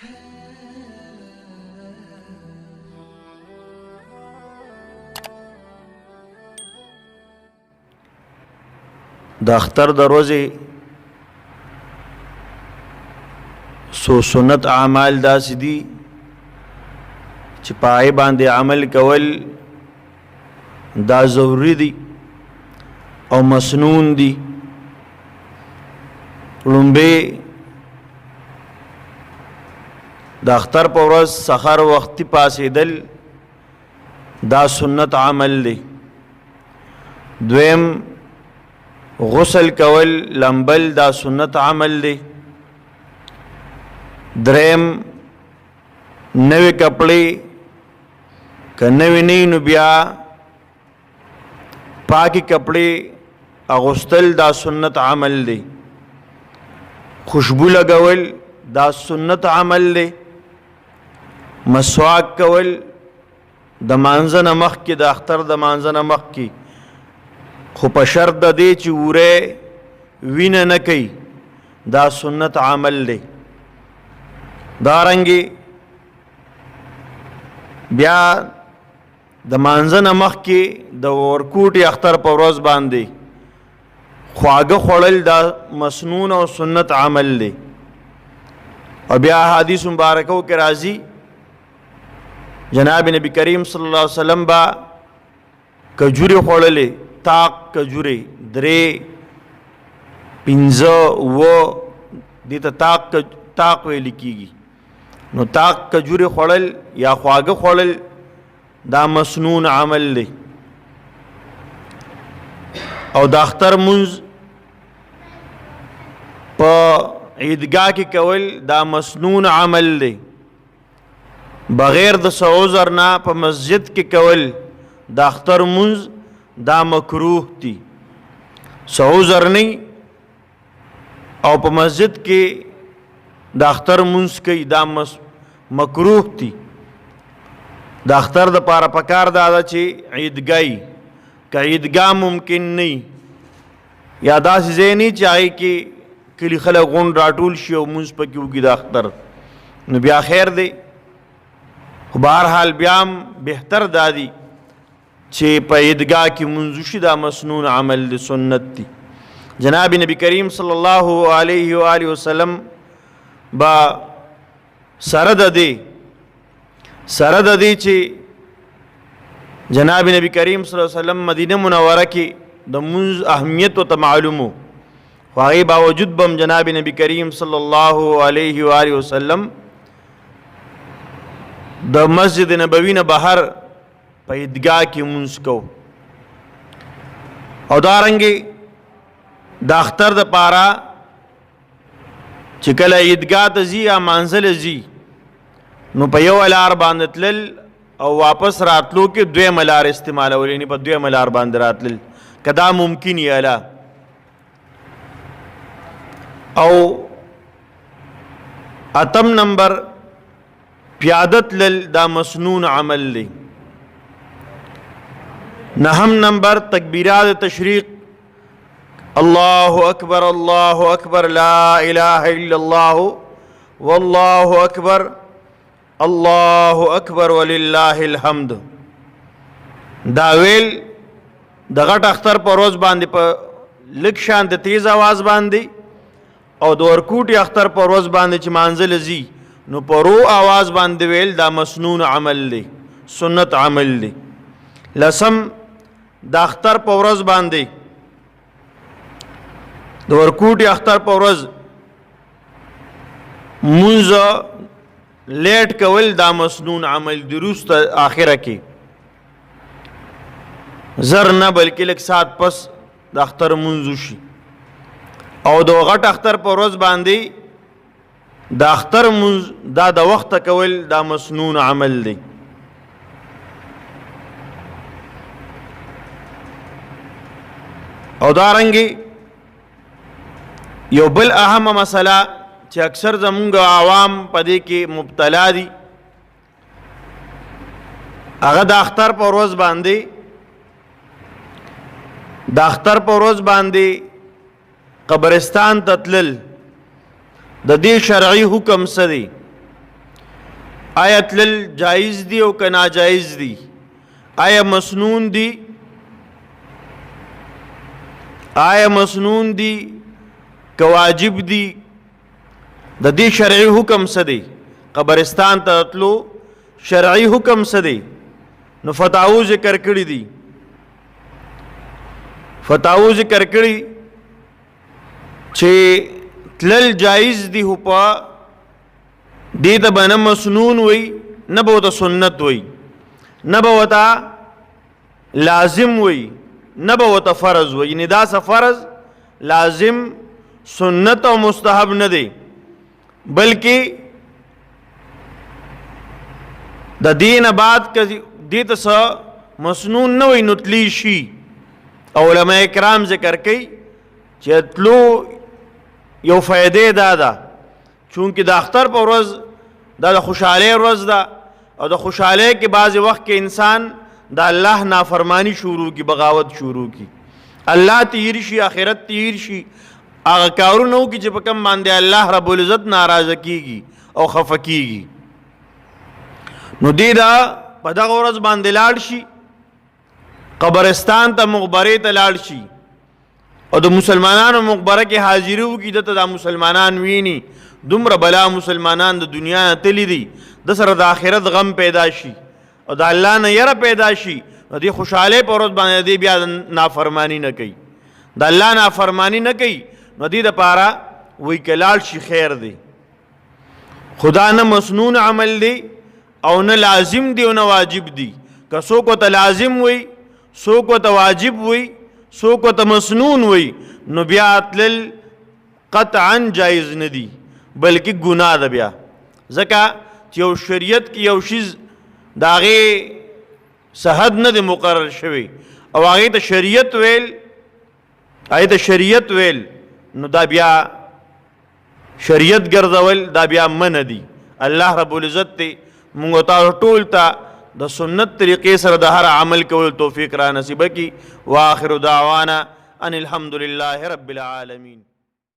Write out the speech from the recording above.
د اختر د ورځې سو سنت اعمال داسې دي چې پای باندې عمل کول دا ضروری دي او مسنون دي. لومبه د اختر په ورځ سحر وختي پاسېدل دا سنت عمل دی. دویم غسل کول لمبل دا سنت عمل دی. دریم نوی کپڑے که نوی نی نو بیا پاکی کپڑے اغسطل دا سنت عمل دی. خوشبو لگول دا سنت عمل دی. مسواک کول د مانځه نه مخکې د اختر د مانځه نه مخکې خو په شرط د دې چې وره وینه نه کوي دا سنت عمل دی. دارنګې بیا د مانځه نه مخکې د ورکوټي اختر په ورځ باندې خواږه خوړل دا مسنون او سنت عمل دی. او بیا حدیث مبارکو کې راځي جناب نبی کریم صلی الله علیه وسلم با کجوري خوړلې تاق کجوري درې پنځه و دې ته تاق ویل کېږي. نو تاق کجوري خوړل یا خواږه خوړل دا مسنون عمل دی. او د اختر منځ په عیدګاه کې کول دا مسنون عمل دی. بغیر د عذر نه په مسجد کې کول د اختر منځ دا مکروه دی. عذر نه او په مسجد کې د اختر منځ کوي دا مکروه دی. د اختر د پاره پکار دا ده چې عیدګاهی که عیدګاه ممکن نه یا داسې ځای نه چې هغې کې کلي خلک غونډ راټول شي او مونځ پکې وکړي د اختر نو بیا خیر دی. خو بهرحال بیا هم بهتر دا دی چې په عیدګاه کې مونځ وشي دا مسنون عمل دی سنت دی. جناب نبی کریم صلی الله علیه و آله وسلم با سره د دې چې جناب نبی کریم صلی الله علیه وسلم مدینه منوره کې د مونځ اهمیت ورته معلوم و خو هغې باوجود به هم جناب نبی کریم صلی الله علیه و آله وسلم د مسجد نبوي نه بهر په عیدګاه کې مونځ کو. او دارنګې د اختر د پاره چې کله عیدګاه ته ځي یا مانځه له ځي نو په یو لار باندې تلل او واپس راتلو کې دویمه لار استعمالول، یعنې په دویمه لار باندې راتلل که دا ممکن یې اله. او اتم نمبر پیاده تلل دا مسنون عمل دی. نهم نمبر تکبیرات تشریق اللہ اکبر لا الہ الا اللہ واللہ اکبر اللہ اکبر وللہ الحمد. دا ویل د غټ اختر په ورځ باندې په لږ شان د تیز آواز باندې او د ورکوټي اختر په ورځ باندې چې مانځه له ځي نو په رو آواز باندې ویل دا مسنون عمل دی سنت عمل دی. لسم د اختر په ورځ باندې د ورکوټي اختر په ورځ مونځ لیټ کول دا مسنون عمل دی. وروسته آخره کې زر نه بلکې لږ ساعت پس د اختر مونځ وشي. او د غټ اختر په ورځ باندې د اختر مونځ دا د وخته کول دا مسنون عمل دی. او دارنګې یو بل اهمه مسله چې اکثر زمونږ عوام په دې کې مبتلا دي هغه د اختر په ورځ باندې قبرستان ته تلل د دې شرعي حکم څه دی؟ آیا تلل جایز دی او که ناجایز دی؟ آیا مسنون دی؟ آیا مسنون دی که واجب دی؟ د دې شرعي حکم څه دی؟ قبرستان ته تلو شرعي حکم څه دی؟ نو فتاوو ذکر کړي دي. فتاوو ذکر کړي چې تلل جایز دی، خو په دې ته به نه مسنون وي، نه به ورته سنت وي، نه به ورته لازم وي، نه به ورته فرض وي. یعنې دا څه فرض لازم سنت او مستحب نه دی، بلکې د دې نه بعد که دې ته څه مسنون نه وي نو تلی شي. علماء کرام ذکر کوي چې تلو یو فایدې دا ده، چونکې د اختر په ورځ دا د خوشحالۍ ورځ ده، او د خوشحالۍ کې بعضې وخت کې انسان د الله نافرمانی شروع کی، بغاوت شروع کی، الله تیر شي، آخرت تیر شي، هغه کارونه وکړي چې په کوم باندې الله رب العزت ناراضه کیږي او خفه کیږي. نو دې دا په دغه ورځ باندې لاړ شي، قبرستان ته مقبرې ته لاړ شي، او د مسلمانانو مقبره کې حاضري وکړي، دته دا مسلمانان ویني، دومره بلا مسلمانان د دنیا نه تللی دي، د سره د آخرت غم پیدا شي او د الله نه یره پیدا شي، نو دې خوشحالۍ په ورځ باندې دې بیا نافرمانی نه کوي، د الله نافرمانی نه کوي، نو دې دپاره وایي که لاړ شي خیر دی. خدا نه مسنون عمل دی او نه لازم دی او نه واجب دی. که څوک ورته لازم وي، څوک ورته واجب وي، څوک ورته مسنون وي، نو بیا تلل قطعا جایز نه دی، بلکې ګناه ده بیا. ځکه چې یو شریعت کې یو شیز د هغې صحت نه دی مقرر شوی او هغې ته شریعت ویل، هغې ته شریعت ویل، نو دا بیا شریعت ګرځول دا بیا منع دی. الله رب العزت دی مونږ تاسو ټول ته د سنت طریقې سره د هر عمل کولو توفیق را نصیبه کړي. واخر دعوانا ان الحمد لله رب العالمین.